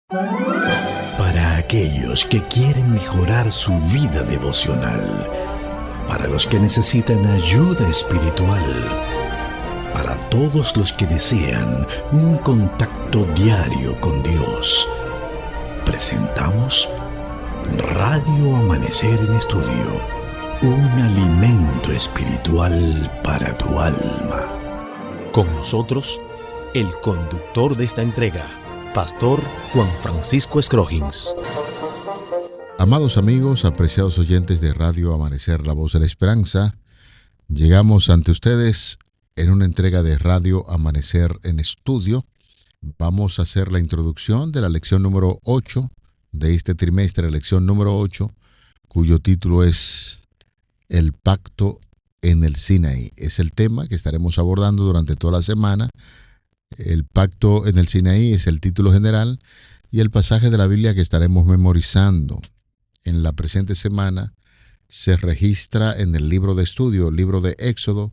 Para aquellos que quieren mejorar su vida devocional, para los que necesitan ayuda espiritual, para todos los que desean un contacto diario con Dios, presentamos Radio Amanecer en Estudio, un alimento espiritual para tu alma. Con nosotros, el conductor de esta entrega, Pastor Juan Francisco Scroggins. Amados amigos, apreciados oyentes de Radio Amanecer, la voz de la esperanza, llegamos ante ustedes en una entrega de Radio Amanecer en Estudio. Vamos a hacer la introducción de la lección número 8 de este trimestre, lección número 8, cuyo título es El Pacto en el Sinaí. Es el tema que estaremos abordando durante toda la semana. El Pacto en el Sinaí es el título general y el pasaje de la Biblia que estaremos memorizando en la presente semana se registra en el libro de estudio, el libro de Éxodo,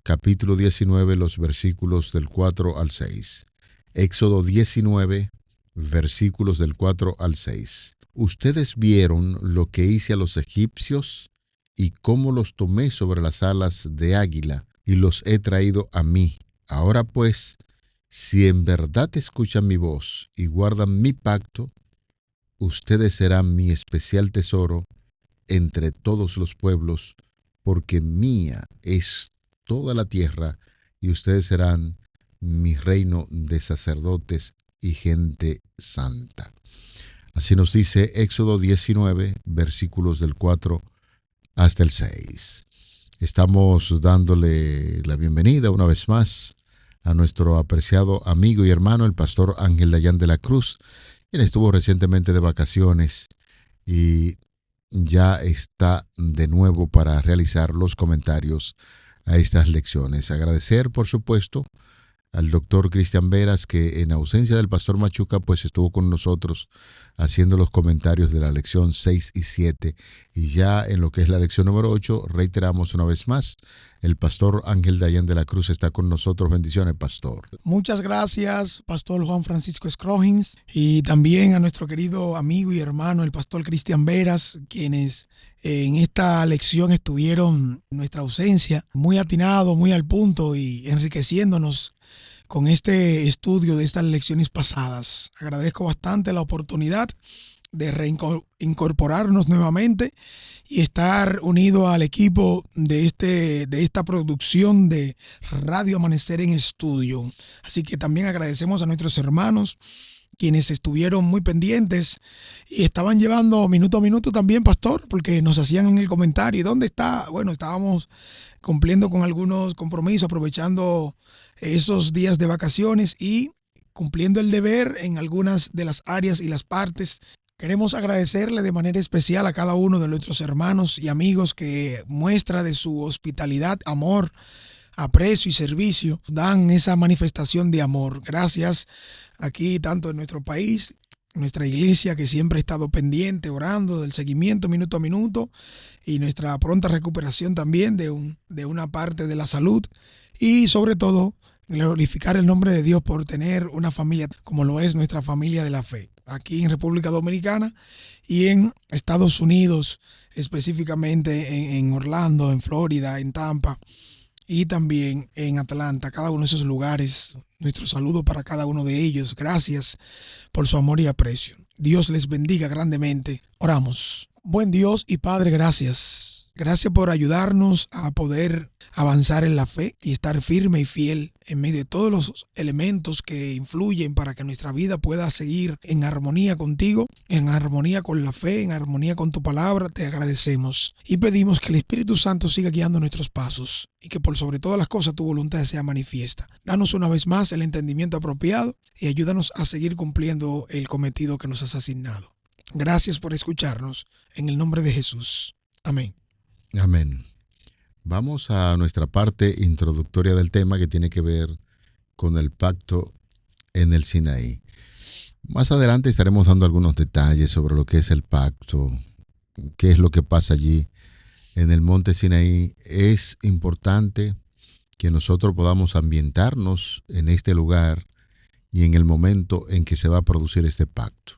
capítulo 19, los versículos del 4 al 6. Éxodo 19, versículos del 4 al 6. Ustedes vieron lo que hice a los egipcios y cómo los tomé sobre las alas de águila y los he traído a mí. Ahora pues, si en verdad escuchan mi voz y guardan mi pacto, ustedes serán mi especial tesoro entre todos los pueblos, porque mía es toda la tierra y ustedes serán mi reino de sacerdotes y gente santa. Así nos dice Éxodo 19, versículos del 4 hasta el 6. Estamos dándole la bienvenida una vez más a nuestro apreciado amigo y hermano, el pastor Ángel Dayan de la Cruz, quien estuvo recientemente de vacaciones y ya está de nuevo para realizar los comentarios a estas lecciones. Agradecer, por supuesto, al doctor Cristian Veras, que en ausencia del pastor Machuca, pues estuvo con nosotros haciendo los comentarios de la lección 6 y 7. Y ya en lo que es la lección número 8, reiteramos una vez más, el pastor Ángel Dayan de la Cruz está con nosotros. Bendiciones, pastor. Muchas gracias, pastor Juan Francisco Scroggins, y también a nuestro querido amigo y hermano, el pastor Cristian Veras, quienes en esta lección estuvieron en nuestra ausencia, muy atinados, muy al punto y enriqueciéndonos con este estudio de estas lecciones pasadas. Agradezco bastante la oportunidad de reincorporarnos nuevamente y estar unido al equipo de esta producción de Radio Amanecer en Estudio. Así que también agradecemos a nuestros hermanos quienes estuvieron muy pendientes y estaban llevando minuto a minuto también, pastor, porque nos hacían en el comentario, ¿dónde está? Bueno, estábamos cumpliendo con algunos compromisos, aprovechando esos días de vacaciones y cumpliendo el deber en algunas de las áreas y las partes. Queremos agradecerle de manera especial a cada uno de nuestros hermanos y amigos que muestra de su hospitalidad, amor, aprecio y servicio, dan esa manifestación de amor. Gracias aquí tanto en nuestro país, nuestra iglesia que siempre ha estado pendiente, orando del seguimiento minuto a minuto y nuestra pronta recuperación también de una parte de la salud y sobre todo glorificar el nombre de Dios por tener una familia como lo es nuestra familia de la fe aquí en República Dominicana y en Estados Unidos, específicamente en Orlando, en Florida, en Tampa y también en Atlanta, cada uno de esos lugares. Nuestro saludo para cada uno de ellos. Gracias por su amor y aprecio. Dios les bendiga grandemente. Oramos. Buen Dios y Padre, gracias. Gracias por ayudarnos a poder avanzar en la fe y estar firme y fiel en medio de todos los elementos que influyen para que nuestra vida pueda seguir en armonía contigo, en armonía con la fe, en armonía con tu palabra. Te agradecemos y pedimos que el Espíritu Santo siga guiando nuestros pasos y que por sobre todas las cosas tu voluntad sea manifiesta. Danos una vez más el entendimiento apropiado y ayúdanos a seguir cumpliendo el cometido que nos has asignado. Gracias por escucharnos. En el nombre de Jesús. Amén. Amén. Vamos a nuestra parte introductoria del tema que tiene que ver con el pacto en el Sinaí. Más adelante estaremos dando algunos detalles sobre lo que es el pacto, qué es lo que pasa allí en el monte Sinaí. Es importante que nosotros podamos ambientarnos en este lugar y en el momento en que se va a producir este pacto.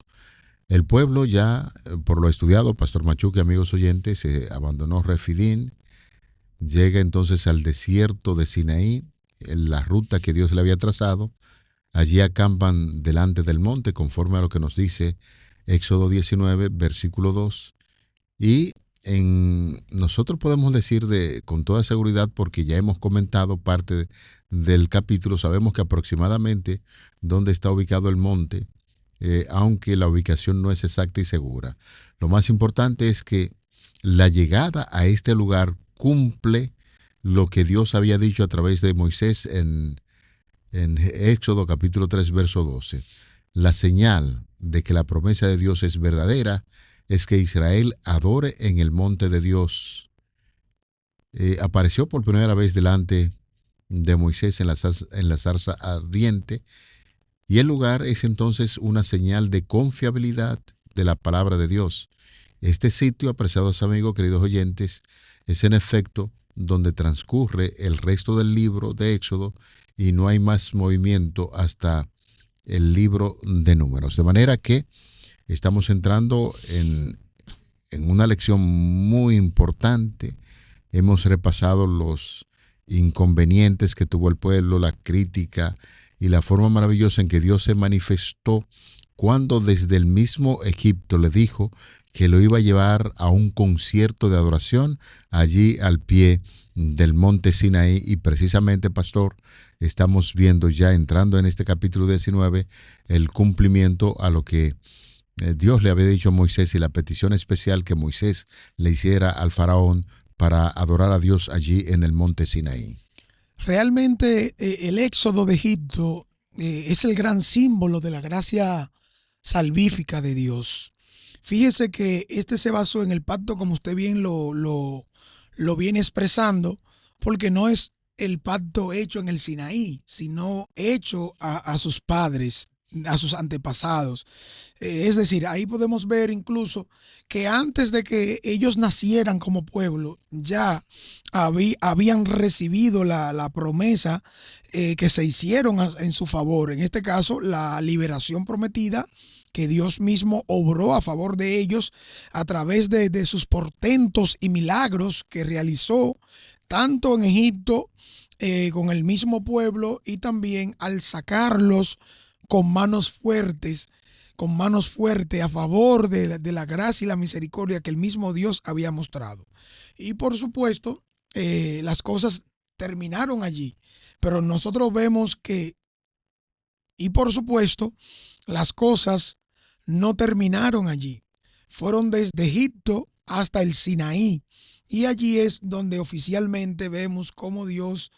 El pueblo ya, por lo estudiado, Pastor Machuque, amigos oyentes, abandonó Refidín, llega entonces al desierto de Sinaí, en la ruta que Dios le había trazado. Allí acampan delante del monte, conforme a lo que nos dice Éxodo 19, versículo 2. Y nosotros podemos decir con toda seguridad, porque ya hemos comentado parte del capítulo, sabemos que aproximadamente dónde está ubicado el monte, aunque la ubicación no es exacta y segura. Lo más importante es que la llegada a este lugar cumple lo que Dios había dicho a través de Moisés en Éxodo capítulo 3, verso 12. La señal de que la promesa de Dios es verdadera es que Israel adore en el monte de Dios. Apareció por primera vez delante de Moisés en la zarza ardiente, y el lugar es entonces una señal de confiabilidad de la palabra de Dios. Este sitio, apreciados amigos, queridos oyentes, es en efecto donde transcurre el resto del libro de Éxodo, y no hay más movimiento hasta el libro de Números. De manera que estamos entrando en una lección muy importante. Hemos repasado los inconvenientes que tuvo el pueblo, la crítica y la forma maravillosa en que Dios se manifestó cuando desde el mismo Egipto le dijo que lo iba a llevar a un concierto de adoración allí al pie del monte Sinaí. Y precisamente, pastor, estamos viendo ya, entrando en este capítulo 19, el cumplimiento a lo que Dios le había dicho a Moisés y la petición especial que Moisés le hiciera al faraón para adorar a Dios allí en el monte Sinaí. Realmente el éxodo de Egipto es el gran símbolo de la gracia salvífica de Dios. Fíjese que este se basó en el pacto, como usted bien lo viene expresando, porque no es el pacto hecho en el Sinaí, sino hecho a sus padres, a sus antepasados. Es decir, ahí podemos ver incluso que antes de que ellos nacieran como pueblo, ya habían recibido la promesa que se hicieron en su favor. En este caso, la liberación prometida que Dios mismo obró a favor de ellos a través de sus portentos y milagros que realizó tanto en Egipto con el mismo pueblo, y también al sacarlos con manos fuertes a favor de la gracia y la misericordia que el mismo Dios había mostrado. Y por supuesto, las cosas terminaron allí, pero nosotros vemos que, y por supuesto, las cosas no terminaron allí. Fueron desde Egipto hasta el Sinaí. Y allí es donde oficialmente vemos cómo Dios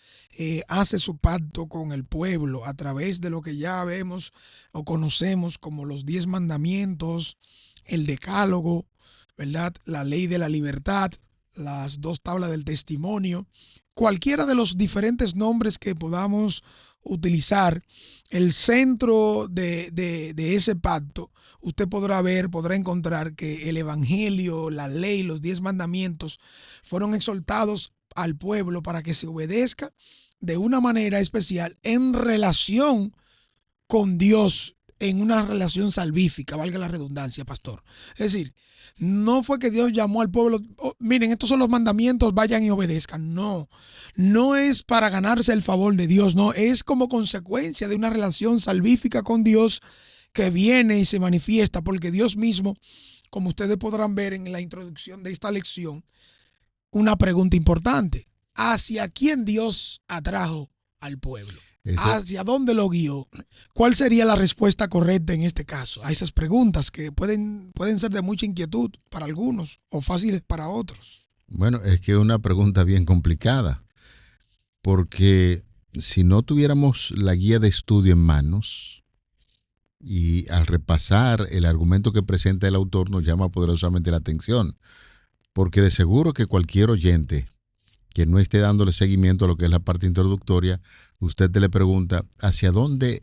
hace su pacto con el pueblo a través de lo que ya vemos o conocemos como los 10 mandamientos, el decálogo, ¿verdad? La ley de la libertad, las 2 tablas del testimonio, cualquiera de los diferentes nombres que podamos utilizar. El centro de ese pacto, usted podrá encontrar que el evangelio, la ley, los 10 mandamientos fueron exhortados al pueblo para que se obedezca de una manera especial en relación con Dios, en una relación salvífica, valga la redundancia, pastor. Es decir, no fue que Dios llamó al pueblo, miren, estos son los mandamientos, vayan y obedezcan. No es para ganarse el favor de Dios, no, es como consecuencia de una relación salvífica con Dios que viene y se manifiesta, porque Dios mismo, como ustedes podrán ver en la introducción de esta lección, una pregunta importante: ¿hacia quién Dios atrajo al pueblo? ¿Hacia dónde lo guió? ¿Cuál sería la respuesta correcta en este caso a esas preguntas que pueden ser de mucha inquietud para algunos o fáciles para otros? Bueno, es que es una pregunta bien complicada, porque si no tuviéramos la guía de estudio en manos, y al repasar el argumento que presenta el autor nos llama poderosamente la atención, porque de seguro que cualquier oyente que no esté dándole seguimiento a lo que es la parte introductoria, usted le pregunta hacia dónde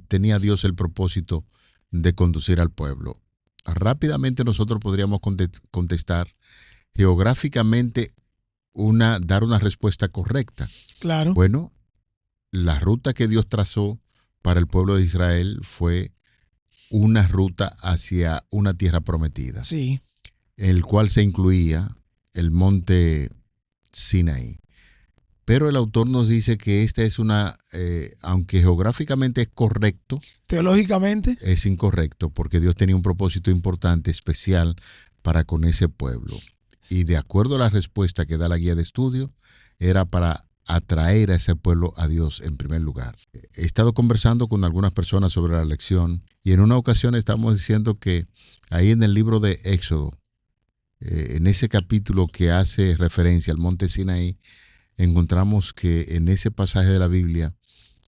tenía Dios el propósito de conducir al pueblo. Rápidamente nosotros podríamos contestar geográficamente, dar una respuesta correcta. Claro. Bueno, la ruta que Dios trazó para el pueblo de Israel fue una ruta hacia una tierra prometida, Sí. el cual se incluía el monte Sinaí. Pero el autor nos dice que esta es aunque geográficamente es correcto, Teológicamente. es incorrecto, porque Dios tenía un propósito importante, especial para con ese pueblo. Y de acuerdo a la respuesta que da la guía de estudio, era para atraer a ese pueblo a Dios en primer lugar. He estado conversando con algunas personas sobre la lección y en una ocasión estamos diciendo que ahí en el libro de Éxodo, en ese capítulo que hace referencia al monte Sinaí, encontramos que en ese pasaje de la Biblia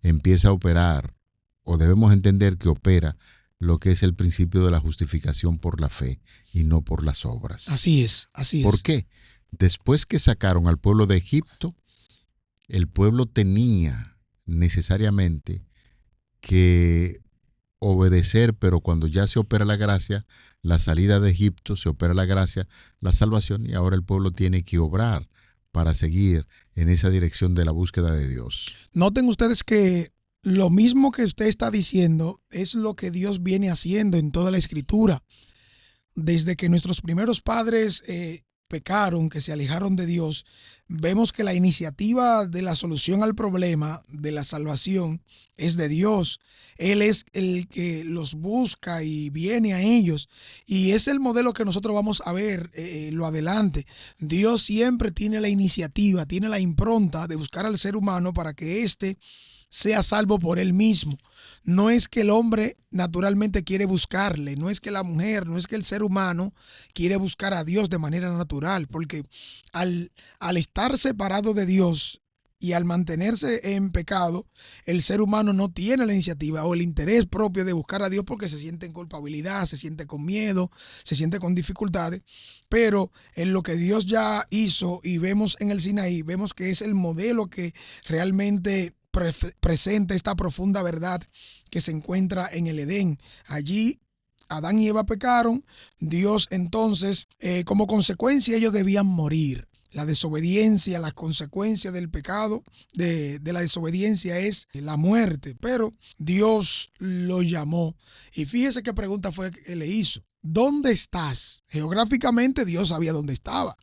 empieza a operar, o debemos entender que opera, lo que es el principio de la justificación por la fe y no por las obras. Así es, así es. ¿Por qué? Después que sacaron al pueblo de Egipto, el pueblo tenía necesariamente que obedecer, pero cuando ya se opera la gracia, la salida de Egipto, se opera la gracia, la salvación, y ahora el pueblo tiene que obrar para seguir en esa dirección de la búsqueda de Dios. Noten ustedes que lo mismo que usted está diciendo es lo que Dios viene haciendo en toda la Escritura. Desde que nuestros primeros padres pecaron, que se alejaron de Dios, vemos que la iniciativa de la solución al problema de la salvación es de Dios. Él es el que los busca y viene a ellos. Y es el modelo que nosotros vamos a ver lo adelante. Dios siempre tiene la iniciativa, tiene la impronta de buscar al ser humano para que éste sea salvo por él mismo. No es que el hombre naturalmente quiere buscarle, no es que la mujer, no es que el ser humano quiere buscar a Dios de manera natural, porque al estar separado de Dios y al mantenerse en pecado, el ser humano no tiene la iniciativa o el interés propio de buscar a Dios porque se siente en culpabilidad, se siente con miedo, se siente con dificultades. Pero en lo que Dios ya hizo y vemos en el Sinaí, vemos que es el modelo que realmente presenta esta profunda verdad que se encuentra en el Edén. Allí Adán y Eva pecaron. Dios entonces, como consecuencia, ellos debían morir. La desobediencia, las consecuencias del pecado, de la desobediencia es la muerte. Pero Dios lo llamó. Y fíjese qué pregunta fue que le hizo. ¿Dónde estás? Geográficamente Dios sabía dónde estaba.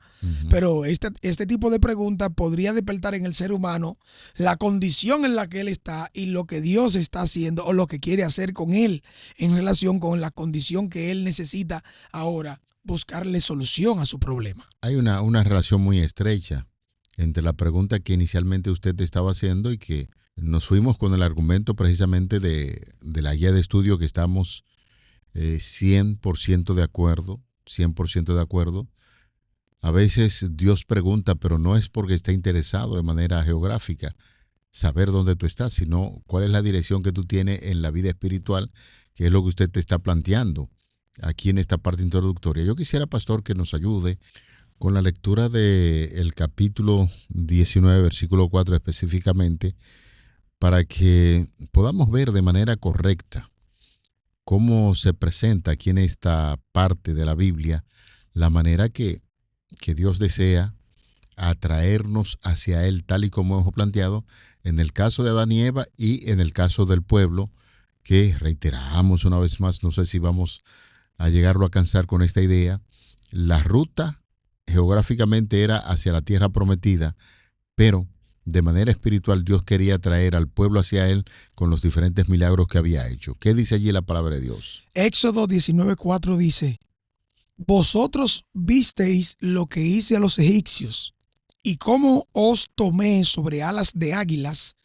Pero este tipo de pregunta podría despertar en el ser humano la condición en la que él está y lo que Dios está haciendo o lo que quiere hacer con él en relación con la condición que él necesita ahora buscarle solución a su problema. Hay una relación muy estrecha entre la pregunta que inicialmente usted estaba haciendo y que nos fuimos con el argumento precisamente de la guía de estudio que estamos 100% de acuerdo, 100% de acuerdo. A veces Dios pregunta, pero no es porque está interesado de manera geográfica saber dónde tú estás, sino cuál es la dirección que tú tienes en la vida espiritual, que es lo que usted te está planteando aquí en esta parte introductoria. Yo quisiera, pastor, que nos ayude con la lectura del capítulo 19, versículo 4 específicamente, para que podamos ver de manera correcta cómo se presenta aquí en esta parte de la Biblia la manera que Dios desea atraernos hacia Él, tal y como hemos planteado en el caso de Adán y Eva y en el caso del pueblo, que reiteramos una vez más, no sé si vamos a llegarlo a alcanzar con esta idea. La ruta geográficamente era hacia la tierra prometida, pero de manera espiritual Dios quería traer al pueblo hacia Él con los diferentes milagros que había hecho. ¿Qué dice allí la palabra de Dios? Éxodo 19:4 dice: vosotros visteis lo que hice a los egipcios, y cómo os tomé sobre alas de águilas,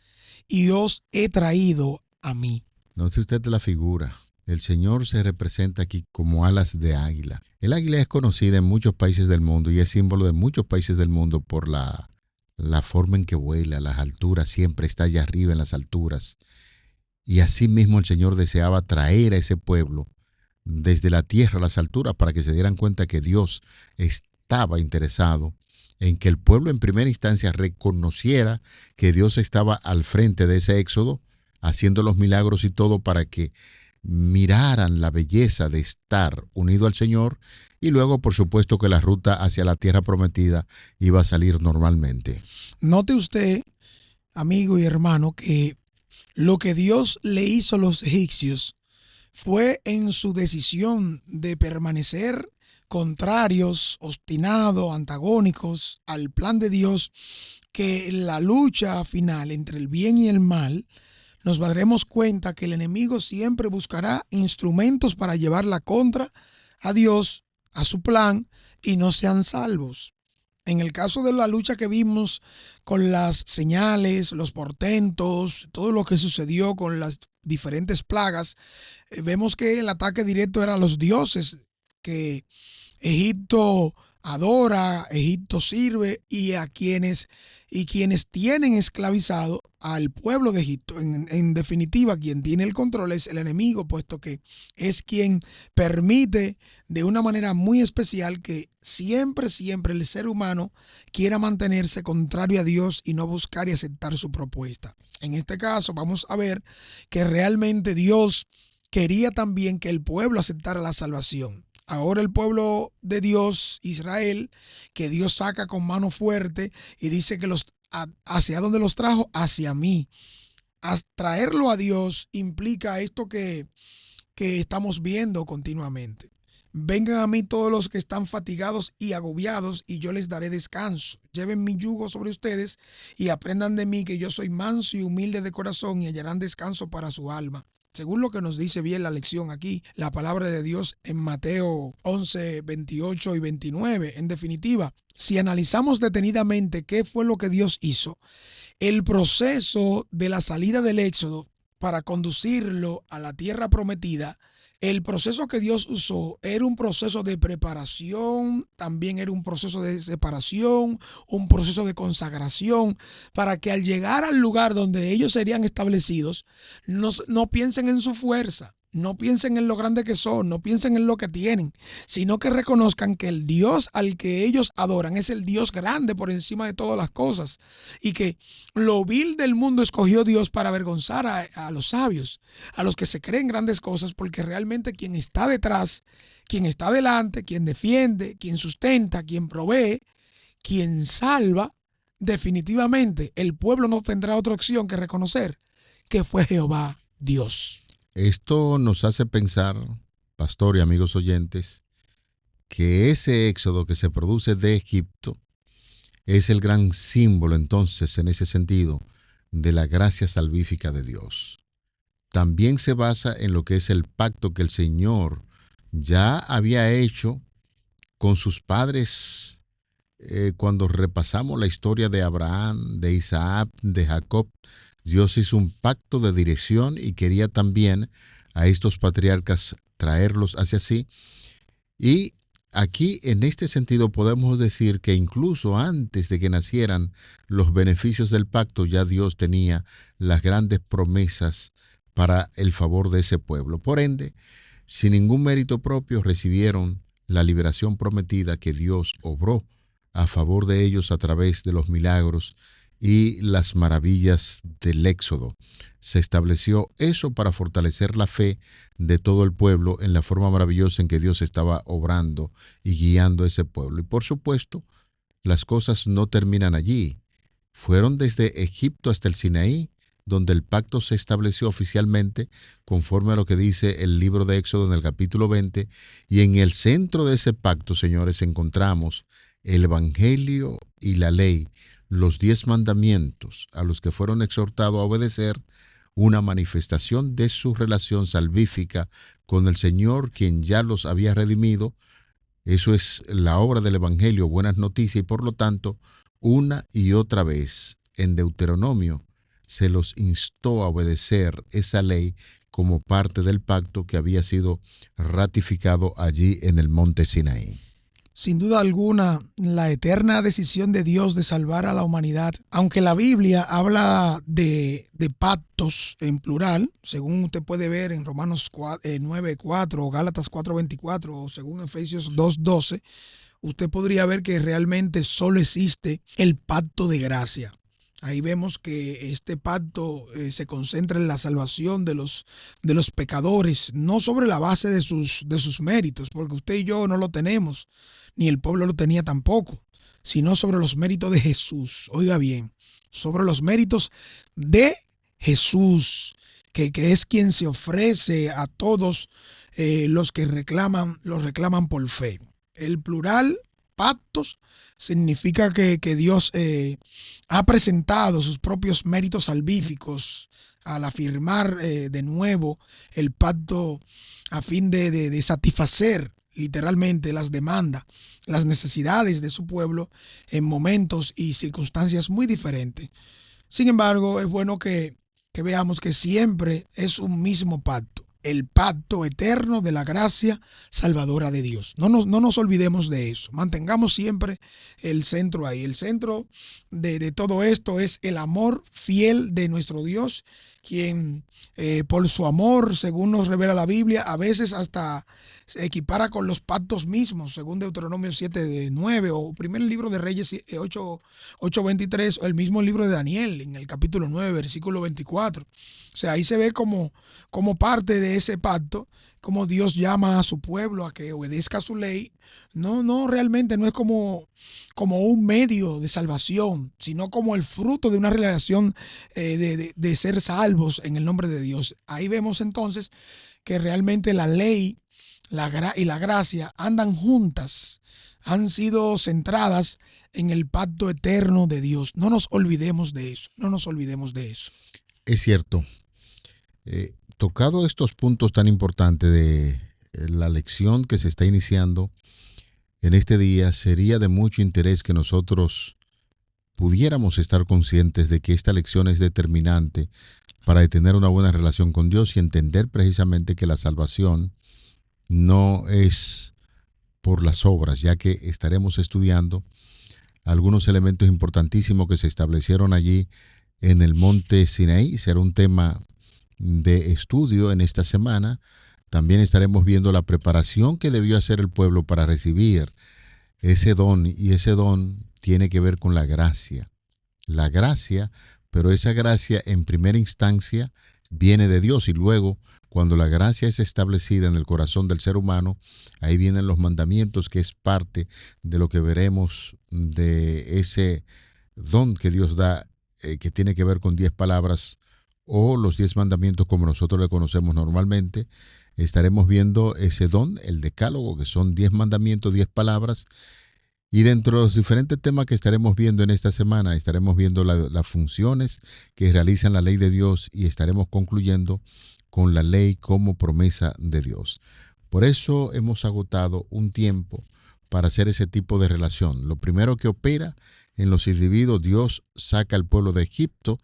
y os he traído a mí. No sé usted la figura. El Señor se representa aquí como alas de águila. El águila es conocida en muchos países del mundo y es símbolo de muchos países del mundo por la forma en que vuela, las alturas, siempre está allá arriba en las alturas. Y así mismo el Señor deseaba traer a ese pueblo desde la tierra a las alturas para que se dieran cuenta que Dios estaba interesado en que el pueblo en primera instancia reconociera que Dios estaba al frente de ese éxodo, haciendo los milagros y todo para que miraran la belleza de estar unido al Señor, y luego por supuesto que la ruta hacia la tierra prometida iba a salir normalmente. Note usted, amigo y hermano, que Lo que Dios le hizo a los egipcios fue en su decisión de permanecer contrarios, obstinados, antagónicos al plan de Dios, que en la lucha final entre el bien y el mal nos daremos cuenta que el enemigo siempre buscará instrumentos para llevar la contra a Dios, a su plan, y no sean salvos. En el caso de la lucha que vimos con las señales, los portentos, todo lo que sucedió con las diferentes plagas, vemos que el ataque directo era a los dioses que Egipto adora, Egipto sirve, y quienes tienen esclavizado al pueblo de Egipto. En definitiva, quien tiene el control es el enemigo, puesto que es quien permite de una manera muy especial que siempre el ser humano quiera mantenerse contrario a Dios y no buscar y aceptar su propuesta. En este caso vamos a ver que realmente Dios quería también que el pueblo aceptara la salvación. Ahora el pueblo de Dios, Israel, que Dios saca con mano fuerte y dice que ¿hacia dónde los trajo? Hacia mí. Traerlo a Dios implica esto que estamos viendo continuamente. Vengan a mí todos los que están fatigados y agobiados, y yo les daré descanso. Lleven mi yugo sobre ustedes y aprendan de mí, que yo soy manso y humilde de corazón, y hallarán descanso para su alma. Según lo que nos dice bien la lección aquí, la palabra de Dios en Mateo 11, 28 y 29. En definitiva, si analizamos detenidamente qué fue lo que Dios hizo, el proceso de la salida del Éxodo para conducirlo a la tierra prometida, el proceso que Dios usó era un proceso de preparación, también era un proceso de separación, un proceso de consagración, para que al llegar al lugar donde ellos serían establecidos, no piensen en su fuerza, no piensen en lo grande que son, no piensen en lo que tienen, sino que reconozcan que el Dios al que ellos adoran es el Dios grande por encima de todas las cosas, y que lo vil del mundo escogió Dios para avergonzar a los sabios, a los que se creen grandes cosas, porque realmente quien está detrás, quien está delante, quien defiende, quien sustenta, quien provee, quien salva, definitivamente el pueblo no tendrá otra opción que reconocer que fue Jehová Dios. Esto nos hace pensar, pastor y amigos oyentes, que ese éxodo que se produce de Egipto es el gran símbolo entonces en ese sentido de la gracia salvífica de Dios. También se basa en lo que es el pacto que el Señor ya había hecho con sus padres cuando repasamos la historia de Abraham, de Isaac, de Jacob. Dios hizo un pacto de dirección y quería también a estos patriarcas traerlos hacia sí. Y aquí, en este sentido, podemos decir que incluso antes de que nacieran los beneficios del pacto, ya Dios tenía las grandes promesas para el favor de ese pueblo. Por ende, sin ningún mérito propio, recibieron la liberación prometida que Dios obró a favor de ellos a través de los milagros y las maravillas del Éxodo. Se estableció eso para fortalecer la fe de todo el pueblo en la forma maravillosa en que Dios estaba obrando y guiando a ese pueblo. Y por supuesto, las cosas no terminan allí. Fueron desde Egipto hasta el Sinaí, donde el pacto se estableció oficialmente, conforme a lo que dice el libro de Éxodo en el capítulo 20, y en el centro de ese pacto, señores, encontramos el Evangelio y la ley, los 10 mandamientos a los que fueron exhortados a obedecer, una manifestación de su relación salvífica con el Señor, quien ya los había redimido. Eso es la obra del Evangelio, buenas noticias, y por lo tanto, una y otra vez en Deuteronomio se los instó a obedecer esa ley como parte del pacto que había sido ratificado allí en el monte Sinaí. Sin duda alguna, la eterna decisión de Dios de salvar a la humanidad, aunque la Biblia habla de pactos en plural, según usted puede ver en Romanos 9:4 o Gálatas 4:24 o según Efesios 2:12, usted podría ver que realmente solo existe el pacto de gracia. Ahí vemos que este pacto se concentra en la salvación de los pecadores, no sobre la base de sus méritos, porque usted y yo no lo tenemos, ni el pueblo lo tenía tampoco, sino sobre los méritos de Jesús. Oiga bien, sobre los méritos de Jesús, que es quien se ofrece a todos los que los reclaman por fe. El plural, pactos, significa que Dios ha presentado sus propios méritos salvíficos al afirmar de nuevo el pacto a fin de satisfacer literalmente las demandas, las necesidades de su pueblo en momentos y circunstancias muy diferentes. Sin embargo, es bueno que veamos que siempre es un mismo pacto, el pacto eterno de la gracia salvadora de Dios. No nos olvidemos de eso. Mantengamos siempre el centro ahí. El centro de todo esto es el amor fiel de nuestro Dios, quien por su amor, según nos revela la Biblia, a veces hasta se equipara con los pactos mismos, según Deuteronomio 7:9 o primer libro de Reyes 8:23, o el mismo libro de Daniel en el capítulo 9, versículo 24. O sea, ahí se ve como parte de ese pacto, como Dios llama a su pueblo a que obedezca su ley. No, realmente no es como un medio de salvación, sino como el fruto de una relación de ser salvos en el nombre de Dios. Ahí vemos entonces que realmente la ley y la gracia andan juntas, han sido centradas en el pacto eterno de Dios. No nos olvidemos de eso, no nos olvidemos de eso. Es cierto. Tocado estos puntos tan importantes de la lección que se está iniciando en este día, sería de mucho interés que nosotros pudiéramos estar conscientes de que esta lección es determinante para tener una buena relación con Dios y entender precisamente que la salvación no es por las obras, ya que estaremos estudiando algunos elementos importantísimos que se establecieron allí en el monte Sinaí. Será un tema de estudio en esta semana. También estaremos viendo la preparación que debió hacer el pueblo para recibir ese don, y ese don tiene que ver con la gracia. La gracia, pero esa gracia en primera instancia viene de Dios, y luego cuando la gracia es establecida en el corazón del ser humano, ahí vienen los mandamientos, que es parte de lo que veremos de ese don que Dios da, que tiene que ver con 10 palabras o los 10 mandamientos como nosotros le conocemos normalmente. Estaremos viendo ese don, el decálogo, que son 10 mandamientos, 10 palabras. Y dentro de los diferentes temas que estaremos viendo en esta semana, estaremos viendo las funciones que realizan la ley de Dios, y estaremos concluyendo con la ley como promesa de Dios. Por eso hemos agotado un tiempo para hacer ese tipo de relación. Lo primero que opera en los individuos, Dios saca al pueblo de Egipto.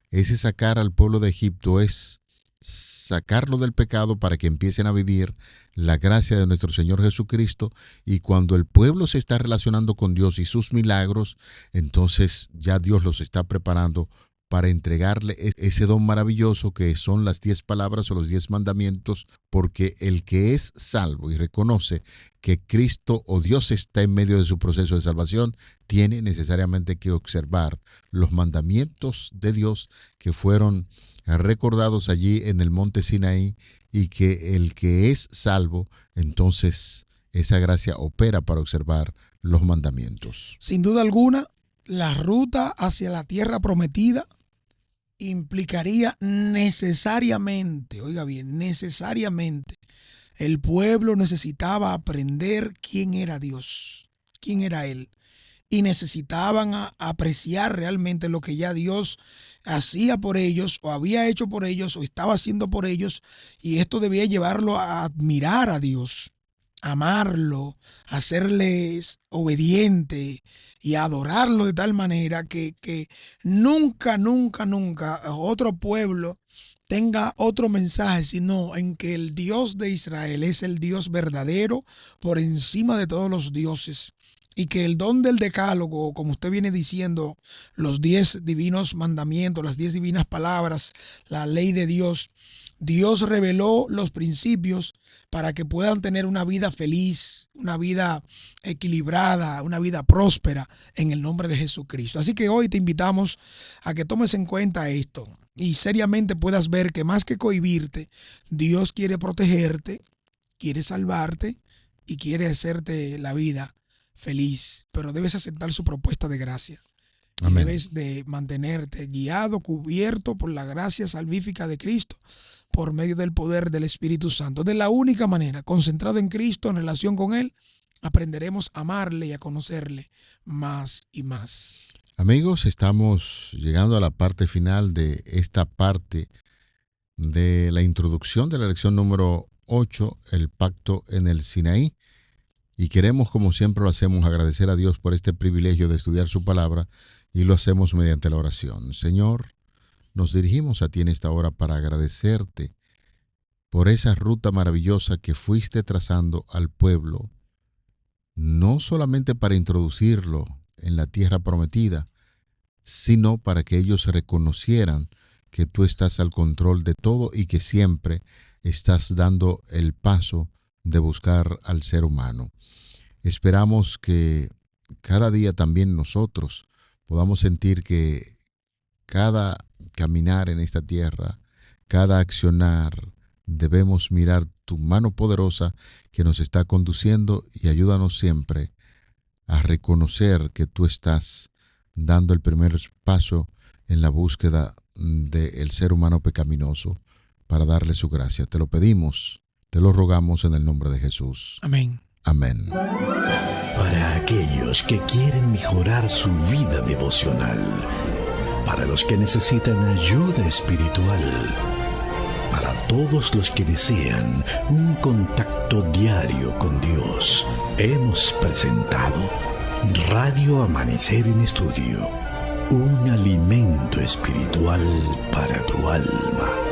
Ese sacar al pueblo de Egipto es sacarlo del pecado para que empiecen a vivir la gracia de nuestro Señor Jesucristo. Y cuando el pueblo se está relacionando con Dios y sus milagros, entonces ya Dios los está preparando para entregarle ese don maravilloso que son las 10 palabras o los 10 mandamientos, porque el que es salvo y reconoce que Cristo o Dios está en medio de su proceso de salvación, tiene necesariamente que observar los mandamientos de Dios que fueron recordados allí en el monte Sinaí, y que el que es salvo, entonces esa gracia opera para observar los mandamientos. Sin duda alguna, la ruta hacia la tierra prometida implicaría necesariamente, oiga bien, necesariamente, el pueblo necesitaba aprender quién era Dios, quién era Él, y necesitaban apreciar realmente lo que ya Dios hacía por ellos, o había hecho por ellos, o estaba haciendo por ellos, y esto debía llevarlo a admirar a Dios, amarlo, hacerles obediente y adorarlo de tal manera que nunca otro pueblo tenga otro mensaje, sino en que el Dios de Israel es el Dios verdadero por encima de todos los dioses. Y que el don del decálogo, como usted viene diciendo, los 10 divinos mandamientos, las 10 divinas palabras, la ley de Dios, Dios reveló los principios para que puedan tener una vida feliz, una vida equilibrada, una vida próspera en el nombre de Jesucristo. Así que hoy te invitamos a que tomes en cuenta esto y seriamente puedas ver que más que cohibirte, Dios quiere protegerte, quiere salvarte y quiere hacerte la vida feliz, pero debes aceptar su propuesta de gracia. Amén. Debes de mantenerte guiado, cubierto por la gracia salvífica de Cristo, por medio del poder del Espíritu Santo. De la única manera, concentrado en Cristo, en relación con Él, aprenderemos a amarle y a conocerle más y más. Amigos, estamos llegando a la parte final de esta parte de la introducción de la lección número 8, el pacto en el Sinaí. Y queremos, como siempre lo hacemos, agradecer a Dios por este privilegio de estudiar su palabra, y lo hacemos mediante la oración. Señor, nos dirigimos a ti en esta hora para agradecerte por esa ruta maravillosa que fuiste trazando al pueblo, no solamente para introducirlo en la tierra prometida, sino para que ellos reconocieran que tú estás al control de todo y que siempre estás dando el paso de buscar al ser humano. Esperamos que cada día también nosotros podamos sentir que cada caminar en esta tierra, cada accionar, debemos mirar tu mano poderosa que nos está conduciendo, y ayúdanos siempre a reconocer que tú estás dando el primer paso en la búsqueda del ser humano pecaminoso para darle su gracia. Te lo pedimos, te lo rogamos en el nombre de Jesús. Amén. Amén. Para aquellos que quieren mejorar su vida devocional, para los que necesitan ayuda espiritual, para todos los que desean un contacto diario con Dios, hemos presentado Radio Amanecer en Estudio, un alimento espiritual para tu alma.